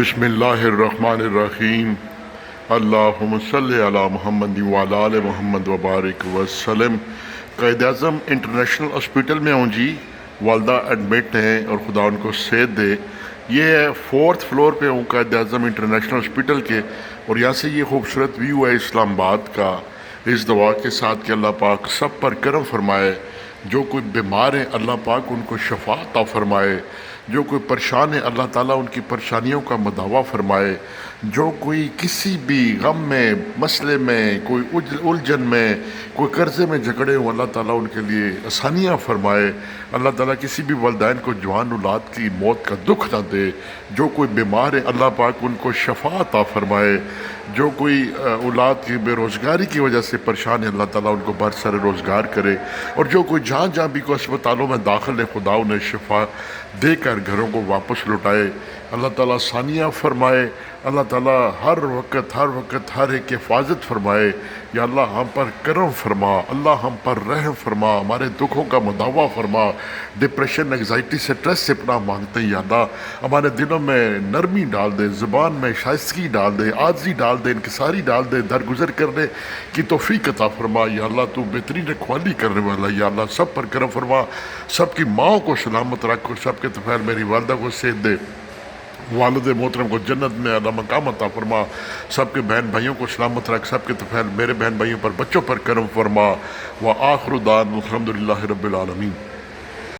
بسم اللہ الرحمن الرحیم۔ اللہم صلی علی محمد وعلی آل محمد وبارک وسلم۔ قائد اعظم انٹرنیشنل ہاسپٹل میں ہوں جی، والدہ ایڈمٹ ہیں اور خدا ان کو صحت دے۔ یہ 4th فلور پہ ہوں قائد اعظم انٹرنیشنل ہاسپٹل کے، اور یہاں سے یہ خوبصورت ویو ہے اسلام آباد کا، اس دعا کے ساتھ کہ اللہ پاک سب پر کرم فرمائے۔ جو کوئی بیمار ہیں اللہ پاک ان کو شفا عطا فرمائے، جو کوئی پریشان ہے اللہ تعالیٰ ان کی پریشانیوں کا مداوع فرمائے، جو کوئی کسی بھی غم میں، مسئلے میں، کوئی الجھن میں، کوئی قرضے میں جھگڑے ہوں، اللہ تعالیٰ ان کے لیے آسانیاں فرمائے۔ اللہ تعالیٰ کسی بھی والدین کو جوان اولاد کی موت کا دکھ نہ دے۔ جو کوئی بیمار ہے اللہ پاک ان کو شفا عطا فرمائے۔ جو کوئی اولاد کی بے روزگاری کی وجہ سے پریشان ہے اللہ تعالیٰ ان کو برسر روزگار کرے، اور جو کوئی جہاں بھی کوئی اسپتالوں میں داخل ہے خدا انہیں شفا دے کر گھروں کو واپس لوٹائے۔ اللہ تعالیٰ آسانیاں فرمائے۔ اللہ تعالیٰ ہر وقت ہر ایک کی حفاظت فرمائے۔ یا اللہ ہم پر کرم فرما، اللہ ہم پر رحم فرما، ہمارے دکھوں کا مداوع فرما۔ ڈپریشن، انگزائٹی، سٹریس سے پناہ مانگتے ہیں یا اللہ ہمارے دلوں میں نرمی ڈال دے، زبان میں شائستگی ڈال دے، عاجزی ڈال دے، انکساری ڈال دے، درگزر کرنے کی توفیق عطا فرما۔ یا اللہ تو بہترین رکھوالی کرنے والا، یا اللہ سب پر کرم فرما، سب کی ماں کو سلامت رکھ، اور سب کے طفیل میری والدہ کو صحت دے، والد محترم کو جنت میں اعلیٰ مقام عطا فرما، سب کے بہن بھائیوں کو سلامت رکھ، سب کے طفیل میرے بہن بھائیوں پر بچوں پر کرم فرما۔ وآخر دعوانا الحمدللہ رب العالمین۔